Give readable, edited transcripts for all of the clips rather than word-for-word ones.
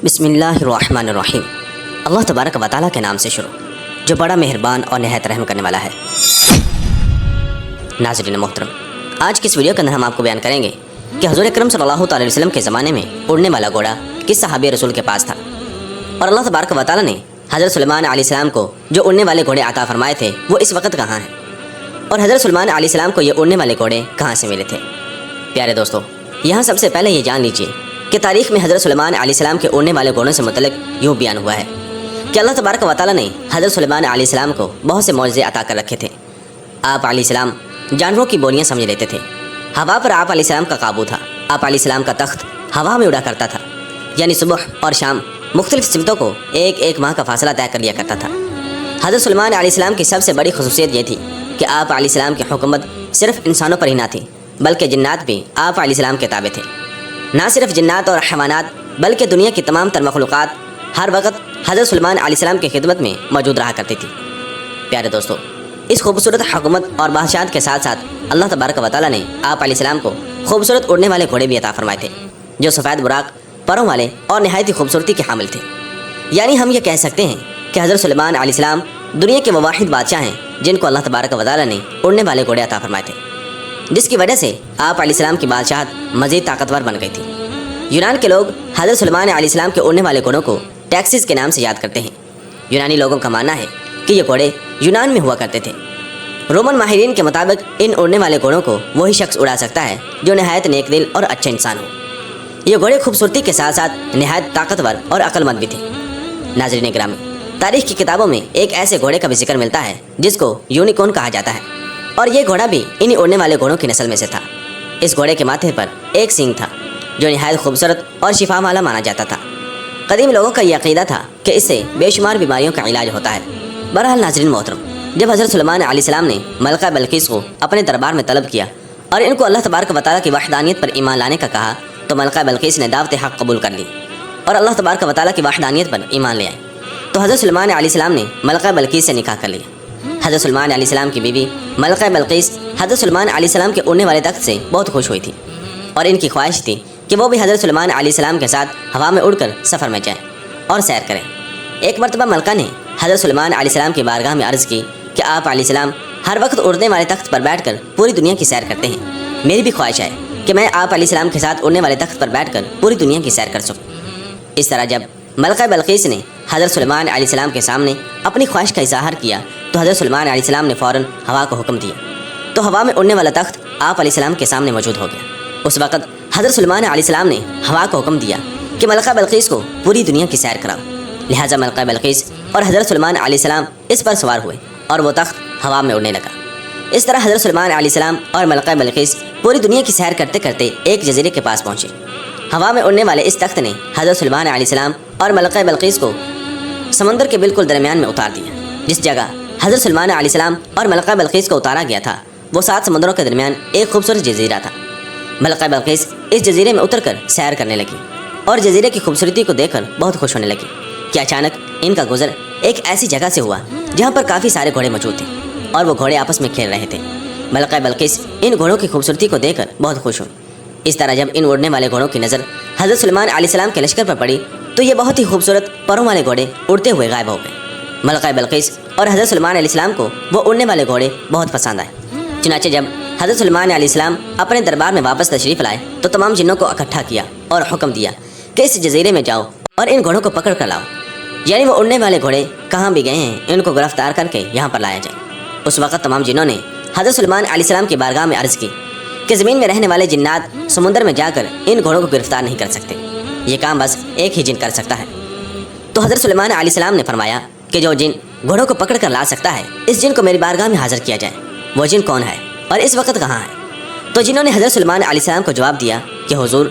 بسم اللہ الرحمن الرحیم۔ اللہ تبارک و تعالیٰ کے نام سے شروع جو بڑا مہربان اور نہایت رحم کرنے والا ہے۔ ناظرین محترم، آج کی اس ویڈیو کے اندر ہم آپ کو بیان کریں گے کہ حضور اکرم صلی اللہ علیہ وسلم کے زمانے میں اڑنے والا گھوڑا کس صحابی رسول کے پاس تھا، اور اللہ تبارک و تعالیٰ نے حضرت سلیمان علیہ السلام کو جو اڑنے والے گھوڑے عطا فرمائے تھے وہ اس وقت کہاں ہیں، اور حضرت سلیمان علیہ السلام کو یہ اڑنے والے گھوڑے کہاں سے ملے تھے۔ پیارے دوستو، یہاں سب سے پہلے یہ جان لیجیے کہ تاریخ میں حضرت سلیمان علیہ السلام کے اڑنے والے گھوڑوں سے متعلق یوں بیان ہوا ہے کہ اللہ تبارک و تعالیٰ نے حضرت سلیمان علیہ السلام کو بہت سے معجزے عطا کر رکھے تھے۔ آپ علیہ السلام جانوروں کی بولیاں سمجھ لیتے تھے، ہوا پر آپ علیہ السلام کا قابو تھا، آپ علیہ السلام کا تخت ہوا میں اڑا کرتا تھا، یعنی صبح اور شام مختلف سمتوں کو ایک ماہ کا فاصلہ طے کر لیا کرتا تھا۔ حضرت سلیمان علیہ السلام کی سب سے بڑی خصوصیت یہ تھی کہ آپ علیہ السلام کی حکومت صرف انسانوں پر ہی نہ تھی بلکہ جنات بھی آپ علیہ السلام کے تابع تھے۔ نہ صرف جنات اور حیوانات بلکہ دنیا کی تمام تر مخلوقات ہر وقت حضرت سلیمان علیہ السلام کی خدمت میں موجود رہا کرتی تھی۔ پیارے دوستو، اس خوبصورت حکومت اور بادشاہت کے ساتھ ساتھ اللہ تبارک و تعالیٰ نے آپ علیہ السلام کو خوبصورت اڑنے والے گھوڑے بھی عطا فرمائے تھے جو سفید براق پروں والے اور نہایت ہی خوبصورتی کے حامل تھے۔ یعنی ہم یہ کہہ سکتے ہیں کہ حضرت سلیمان علیہ السلام دنیا کے وہ واحد بادشاہ ہیں جن کو اللہ تبارک و تعالیٰ نے اڑنے والے گھوڑے عطا فرمائے تھے، جس کی وجہ سے آپ علیہ السلام کی بادشاہت مزید طاقتور بن گئی تھی۔ یونان کے لوگ حضرت سلیمان علیہ السلام کے اڑنے والے گھوڑوں کو ٹیکسیز کے نام سے یاد کرتے ہیں۔ یونانی لوگوں کا ماننا ہے کہ یہ گھوڑے یونان میں ہوا کرتے تھے۔ رومن ماہرین کے مطابق ان اڑنے والے گھوڑوں کو وہی شخص اڑا سکتا ہے جو نہایت نیک دل اور اچھا انسان ہو۔ یہ گھوڑے خوبصورتی کے ساتھ ساتھ نہایت طاقتور اور عقل مند بھی تھے۔ ناظرین گرامی، تاریخ کی کتابوں میں ایک ایسے گھوڑے کا بھی ذکر ملتا ہے جس کو یونیکورن کہا جاتا ہے، اور یہ گھوڑا بھی انہی اڑنے والے گھوڑوں کی نسل میں سے تھا۔ اس گھوڑے کے ماتھے پر ایک سینگ تھا جو نہایت خوبصورت اور شفا والا مانا جاتا تھا۔ قدیم لوگوں کا یہ عقیدہ تھا کہ اس سے بے شمار بیماریوں کا علاج ہوتا ہے۔ بہرحال ناظرین محترم، جب حضرت سلیمان علیہ السلام نے ملکہ بلقیس کو اپنے دربار میں طلب کیا اور ان کو اللہ تبارک و تعالیٰ کی وحدانیت پر ایمان لانے کا کہا تو ملکہ بلقیس نے دعوت حق قبول کر لی اور اللہ تبارک و تعالیٰ کی وحدانیت پر ایمان لے آئے۔ تو حضرت سلیمان علیہ السلام نے ملکہ بلقیس سے نکاح کر لیا۔ حضرت سلیمان علیہ السلام کی بیوی ملکہ بلقیس حضرت سلیمان علیہ السلام کے اڑنے والے تخت سے بہت خوش ہوئی تھی، اور ان کی خواہش تھی کہ وہ بھی حضرت سلیمان علیہ السلام کے ساتھ ہوا میں اڑ کر سفر میں جائیں اور سیر کریں۔ ایک مرتبہ ملکہ نے حضرت سلیمان علیہ السلام کی بارگاہ میں عرض کی کہ آپ علیہ السلام ہر وقت اڑنے والے تخت پر بیٹھ کر پوری دنیا کی سیر کرتے ہیں، میری بھی خواہش ہے کہ میں آپ علیہ السلام کے ساتھ اڑنے والے تخت پر بیٹھ کر پوری دنیا کی سیر کر سکوں۔ اس طرح جب ملکہ بلقیس نے حضرت سلیمان علیہ السلام کے سامنے اپنی خواہش کا اظہار کیا تو حضرت سلیمان علیہ السلام نے فوراً ہوا کو حکم دیا، تو ہوا میں اڑنے والا تخت آپ علیہ السلام کے سامنے موجود ہو گیا۔ اس وقت حضرت سلیمان علیہ السلام نے ہوا کو حکم دیا کہ ملکہ بلقیس کو پوری دنیا کی سیر کراؤ، لہٰذا ملکہ بلقیس اور حضرت سلیمان علیہ السلام اس پر سوار ہوئے اور وہ تخت ہوا میں اڑنے لگا۔ اس طرح حضرت سلیمان علیہ السلام اور ملکہ بلقیس پوری دنیا کی سیر کرتے کرتے ایک جزیرے کے پاس پہنچے۔ ہوا میں اڑنے والے اس تخت نے حضرت سلیمان علیہ السلام اور ملکہ بلقیس کو سمندر کے بالکل درمیان میں اتار دیا۔ جس جگہ حضرت سلیمان علیہ السلام اور ملکہ بلقیس کو اتارا گیا تھا وہ 7 سمندروں کے درمیان ایک خوبصورت جزیرہ تھا۔ ملکہ بلقیس اس جزیرے میں اتر کر سیر کرنے لگی اور جزیرے کی خوبصورتی کو دیکھ کر بہت خوش ہونے لگی کہ اچانک ان کا گزر ایک ایسی جگہ سے ہوا جہاں پر کافی سارے گھوڑے موجود تھے اور وہ گھوڑے آپس میں کھیل رہے تھے۔ ملکہ بلقیس ان گھوڑوں کی خوبصورتی کو دیکھ کر بہت خوش ہوئی۔ اس طرح جب ان اڑنے والے گھوڑوں کی نظر حضرت سلیمان علیہ السلام کے لشکر پر پڑی تو یہ بہت ہی خوبصورت پروں والے گھوڑے اڑتے ہوئے غائب ہو گئے۔ ملکہ بلقیس اور حضرت سلیمان علیہ السلام کو وہ اڑنے والے گھوڑے بہت پسند آئے۔ چنانچہ جب حضرت سلیمان علیہ السلام اپنے دربار میں واپس تشریف لائے تو تمام جنوں کو اکٹھا کیا اور حکم دیا کہ اس جزیرے میں جاؤ اور ان گھوڑوں کو پکڑ کر لاؤ، یعنی وہ اڑنے والے گھوڑے کہاں بھی گئے ہیں ان کو گرفتار کر کے یہاں پر لایا جائے۔ اس وقت تمام جنوں نے حضرت سلیمان علیہ السلام کی بارگاہ میں عرض کی کہ زمین میں رہنے والے جنات سمندر میں جا کر ان گھوڑوں کو گرفتار نہیں کر سکتے، یہ کام بس ایک ہی جن کر سکتا ہے۔ تو حضرت سلیمان علیہ السلام نے فرمایا کہ جو جن گھوڑوں کو پکڑ کر لا سکتا ہے اس جن کو میری بارگاہ میں حاضر کیا جائے۔ وہ جن کون ہے اور اس وقت کہاں ہے؟ تو جنہوں نے حضرت سلیمان علیہ السلام کو جواب دیا کہ حضور،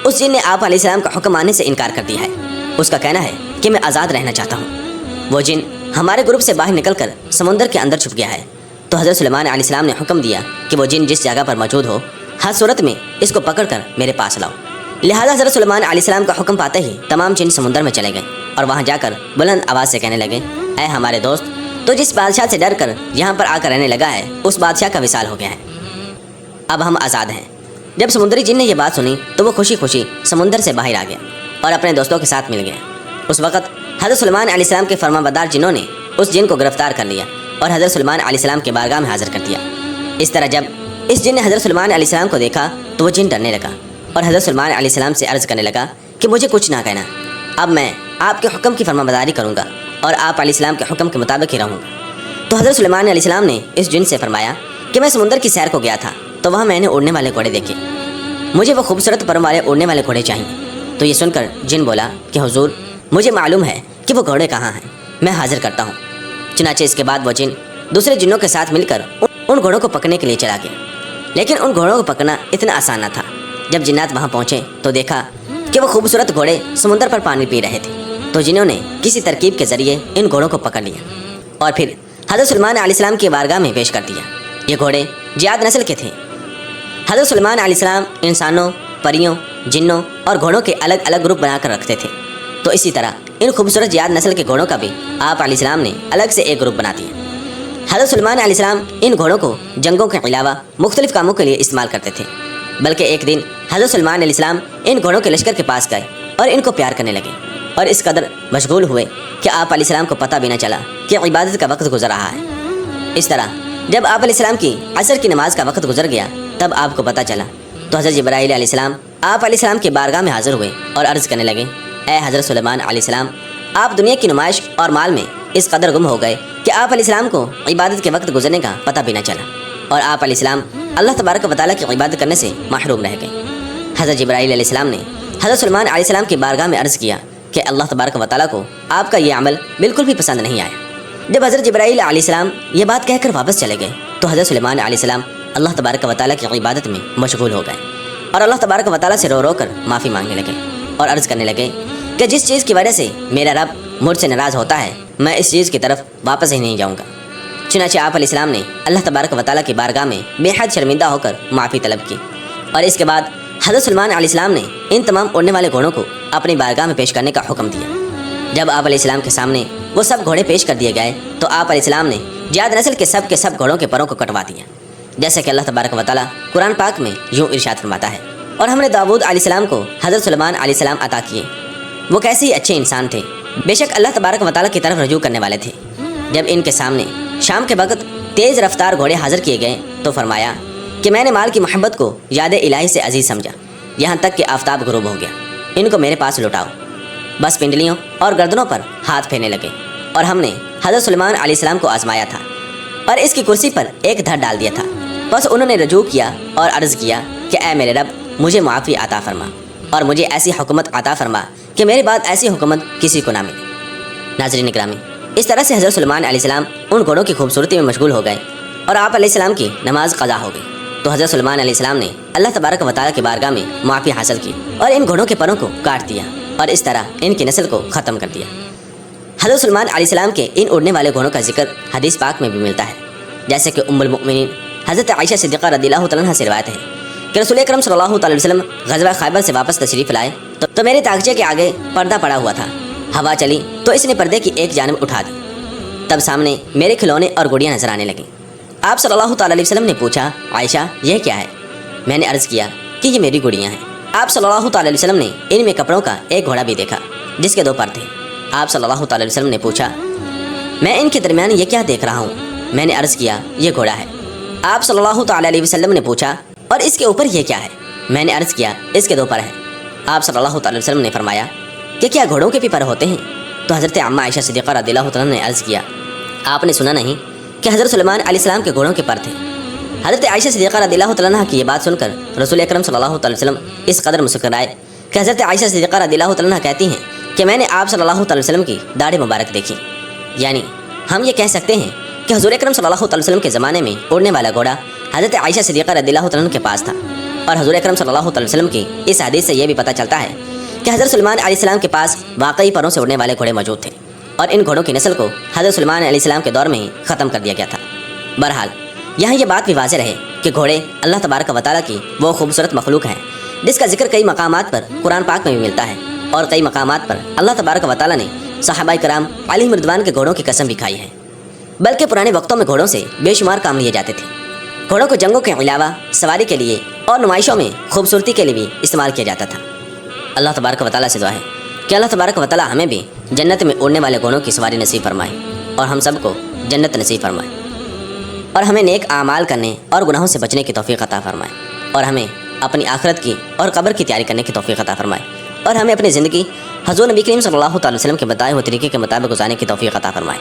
اس جن نے آپ علیہ السلام کا حکم ماننے سے انکار کر دیا ہے، اس کا کہنا ہے کہ میں آزاد رہنا چاہتا ہوں۔ وہ جن ہمارے گروپ سے باہر نکل کر سمندر کے اندر چھپ گیا ہے۔ تو حضرت سلیمان علیہ السلام نے حکم دیا کہ وہ جن جس جگہ پر موجود ہو ہر صورت میں اس کو پکڑ کر میرے پاس لاؤ۔ لہٰذا حضرت سلیمان علیہ السلام کا حکم پاتے ہی تمام جن سمندر میں چلے گئے اور وہاں جا کر بلند آواز سے کہنے لگے، اے ہمارے دوست، تو جس بادشاہ سے ڈر کر یہاں پر آ کر رہنے لگا ہے اس بادشاہ کا وصال ہو گیا ہے، اب ہم آزاد ہیں۔ جب سمندری جن نے یہ بات سنی تو وہ خوشی خوشی سمندر سے باہر آ گیا اور اپنے دوستوں کے ساتھ مل گیا۔ اس وقت حضرت سلیمان علیہ السلام کے فرمانبردار جنوں نے اس جن کو گرفتار کر لیا اور حضرت سلیمان علیہ السلام کے بارگاہ میں حاضر کر دیا۔ اس طرح جب اس جن نے حضرت سلیمان علیہ السلام کو دیکھا تو وہ جن ڈرنے لگا اور حضرت سلیمان علیہ السلام سے عرض کرنے لگا کہ مجھے کچھ نہ کہنا، اب میں آپ کے حکم کی فرمانبرداری کروں گا اور آپ علیہ السلام کے حکم کے مطابق ہی رہوں گا۔ تو حضرت سلیمان علیہ السلام نے اس جن سے فرمایا کہ میں سمندر کی سیر کو گیا تھا تو وہاں میں نے اڑنے والے گھوڑے دیکھے، مجھے وہ خوبصورت پروں والے اڑنے والے گھوڑے چاہیے۔ تو یہ سن کر جن بولا کہ حضور مجھے معلوم ہے کہ وہ گھوڑے کہاں ہیں، میں حاضر کرتا ہوں۔ چنانچہ اس کے بعد وہ جن دوسرے جنوں کے ساتھ مل کر ان گھوڑوں کو پکڑنے کے لیے چلا گیا، لیکن ان گھوڑوں کو پکڑنا اتنا آسان نہ تھا۔ جب جنات وہاں پہنچے تو دیکھا کہ وہ خوبصورت گھوڑے سمندر پر پانی پی رہے تھے۔ تو جنہوں نے کسی ترکیب کے ذریعے ان گھوڑوں کو پکڑ لیا اور پھر حضرت سلیمان علیہ السلام کی بارگاہ میں پیش کر دیا۔ یہ گھوڑے جیاد نسل کے تھے۔ حضرت سلیمان علیہ السلام انسانوں، پریوں، جنوں اور گھوڑوں کے الگ الگ گروپ بنا کر رکھتے تھے، تو اسی طرح ان خوبصورت جیاد نسل کے گھوڑوں کا بھی آپ علیہ السلام نے الگ سے ایک گروپ بنا دیا۔ حضرت سلیمان علیہ السلام ان گھوڑوں کو جنگوں کے علاوہ مختلف کاموں کے لیے استعمال کرتے تھے، بلکہ ایک دن حضرت سلیمان علیہ السلام ان گھوڑوں کے لشکر کے پاس گئے اور ان کو پیار کرنے لگے اور اس قدر مشغول ہوئے کہ آپ علیہ السلام کو پتہ بھی نہ چلا کہ عبادت کا وقت گزر رہا ہے۔ اس طرح جب آپ علیہ السلام کی عصر کی نماز کا وقت گزر گیا تب آپ کو پتہ چلا تو حضرت جبرائیل علیہ السلام آپ علیہ السلام کی بارگاہ میں حاضر ہوئے اور عرض کرنے لگے، اے حضرت سلیمان علیہ السلام، آپ دنیا کی نمائش اور مال میں اس قدر گم ہو گئے کہ آپ علیہ السلام کو عبادت کے وقت گزرنے کا پتہ بھی نہ چلا اور آپ علیہ السلام اللہ تبارک و تعالیٰ کی عبادت کرنے سے محروم رہ گئے۔ حضرت جبرائیل علیہ السلام نے حضرت سلیمان علیہ السلام کی بارگاہ میں عرض کیا کہ اللہ تبارک و تعالیٰ کو آپ کا یہ عمل بالکل بھی پسند نہیں آیا۔ جب حضرت جبرائیل علیہ السلام یہ بات کہہ کر واپس چلے گئے تو حضرت سلیمان علیہ السلام اللہ تبارک و تعالیٰ کی عبادت میں مشغول ہو گئے اور اللہ تبارک و تعالیٰ سے رو رو کر معافی مانگنے لگے اور عرض کرنے لگے کہ جس چیز کی وجہ سے میرا رب مجھ سے ناراض ہوتا ہے میں اس چیز کی طرف واپس ہی نہیں جاؤں گا۔ چنانچہ آپ علیہ السلام نے اللہ تبارک و تعالیٰ کی بارگاہ میں بے حد شرمندہ ہو کر معافی طلب کی اور اس کے بعد حضرت سلیمان علیہ السلام نے ان تمام اڑنے والے گھوڑوں کو اپنی بارگاہ میں پیش کرنے کا حکم دیا۔ جب آپ علیہ السلام کے سامنے وہ سب گھوڑے پیش کر دیے گئے تو آپ علیہ السلام نے جیاد نسل کے سب گھوڑوں کے پروں کو کٹوا دیا، جیسے کہ اللہ تبارک و تعالیٰ قرآن پاک میں یوں ارشاد فرماتا ہے، اور ہم نے داؤد علیہ السلام کو حضرت سلیمان علیہ السلام عطا کیے، وہ کیسے ہی اچھے انسان تھے، بے شک اللہ تبارک و تعالیٰ کی طرف رجوع کرنے والے تھے۔ جب ان کے سامنے شام کے وقت تیز رفتار گھوڑے حاضر کیے گئے تو فرمایا کہ میں نے مال کی محبت کو یاد الہی سے عزیز سمجھا، یہاں تک کہ آفتاب غروب ہو گیا، ان کو میرے پاس لوٹاؤ۔ بس پنڈلیوں اور گردنوں پر ہاتھ پھیرنے لگے اور ہم نے حضرت سلیمان علیہ السلام کو آزمایا تھا اور اس کی کرسی پر ایک دھر ڈال دیا تھا۔ بس انہوں نے رجوع کیا اور عرض کیا کہ اے میرے رب مجھے معافی عطا فرما اور مجھے ایسی حکومت عطا فرما کہ میرے بعد ایسی حکومت کسی کو نہ ملے۔ ناظرین اکرامی، اس طرح سے حضرت سلیمان علیہ السلام ان گھوڑوں کی خوبصورتی میں مشغول ہو گئے اور آپ علیہ السلام کی نماز قضا ہو گئی تو حضرت سلیمان علیہ السلام نے اللہ تبارک و تعالیٰ کی بارگاہ میں معافی حاصل کی اور ان گھوڑوں کے پروں کو کاٹ دیا اور اس طرح ان کی نسل کو ختم کر دیا۔ حضرت سلیمان علیہ السلام کے ان اڑنے والے گھوڑوں کا ذکر حدیث پاک میں بھی ملتا ہے، جیسے کہ ام المؤمنین حضرت عائشہ صدیقہ رضی اللہ تعالیٰ عنہ سے روایت ہے کہ رسول اکرم صلی اللہ علیہ وسلم غزوہ خیبر سے واپس تشریف لائے تو میرے تاغچے کے آگے پردہ پڑا ہوا تھا، ہوا چلی تو اس نے پردے کی ایک جانب اٹھا دی، تب سامنے میرے کھلونے اور گڑیاں نظر آنے لگیں۔ آپ صلی اللہ تعالیٰ علیہ وسلم نے پوچھا، عائشہ یہ کیا ہے؟ میں نے عرض کیا کہ یہ میری گڑیاں ہیں۔ آپ صلی اللہ تعالیٰ علیہ وسلم نے ان میں کپڑوں کا ایک گھوڑا بھی دیکھا جس کے 2 پر تھے۔ آپ صلی اللہ تعالیٰ علیہ وسلم نے پوچھا، میں ان کے درمیان یہ کیا دیکھ رہا ہوں؟ میں نے عرض کیا یہ گھوڑا ہے۔ آپ صلی اللہ تعالیٰ علیہ وسلم نے پوچھا، اور اس کے اوپر یہ کیا ہے؟ میں نے عرض کیا اس کے 2 پر ہیں۔ آپ صلی اللہ تعالیٰ علیہ وسلم نے فرمایا کہ کیا گھوڑوں کے بھی پر ہوتے ہیں؟ تو حضرت عمہ عائشہ صدیقہ رضی اللہ تعالیٰ نے عرض کیا، آپ نے سنا نہیں کہ حضرت سلیمان علیہ السلام کے گھوڑوں کے پر تھے؟ حضرت عائشہ صدیقہ رضی اللہ تعالیٰ عنہ کی یہ بات سن کر رسول اکرم صلی اللہ علیہ وسلم اس قدر مسکرائے کہ حضرت عائشہ صدیقہ رضی اللہ تعالیٰ عنہ کہتی ہیں کہ میں نے آپ صلی اللہ علیہ وسلم کی داڑھی مبارک دیکھی۔ یعنی ہم یہ کہہ سکتے ہیں کہ حضور اکرم صلی اللہ علیہ وسلم کے زمانے میں اڑنے والا گھوڑا حضرت عائشہ صدیقہ رضی اللہ تعالیٰ عنہ کے پاس تھا، اور حضور اکرم صلی اللہ علیہ وسلم کی اس حدیث سے یہ بھی پتہ چلتا ہے کہ حضرت سلیمان علیہ السلام کے پاس واقعی پروں سے اڑنے والے گھوڑے موجود تھے اور ان گھوڑوں کی نسل کو حضرت سلیمان علیہ السلام کے دور میں ہی ختم کر دیا گیا تھا۔ بہرحال یہاں یہ بات بھی واضح رہے کہ گھوڑے اللہ تبارک و تعالیٰ کی وہ خوبصورت مخلوق ہیں جس کا ذکر کئی مقامات پر قرآن پاک میں بھی ملتا ہے، اور کئی مقامات پر اللہ تبارک و تعالیٰ نے صحابہ کرام علیہم رضوان کے گھوڑوں کی قسم بھی کھائی ہے۔ بلکہ پرانے وقتوں میں گھوڑوں سے بے شمار کام لیے جاتے تھے۔ گھوڑوں کو جنگوں کے علاوہ سواری کے لیے اور نمائشوں میں خوبصورتی کے لیے بھی استعمال کیا جاتا تھا۔ اللہ تبارک و تعالیٰ سے دعا ہے کہ اللہ تبارک و تعالیٰ ہمیں بھی جنت میں اڑنے والے گھوڑوں کی سواری نصیب فرمائے اور ہم سب کو جنت نصیب فرمائے، اور ہمیں نیک اعمال کرنے اور گناہوں سے بچنے کی توفیق عطا فرمائے، اور ہمیں اپنی آخرت کی اور قبر کی تیاری کرنے کی توفیق عطا فرمائے، اور ہمیں اپنی زندگی حضور نبی کریم صلی اللہ تعالی وسلم کے بتائے ہوئے طریقے کے مطابق گزارنے کی توفیق عطا فرمائے۔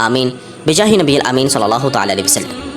آمین بجاہ نبی الامین صلی اللہ تعالی علیہ وسلم۔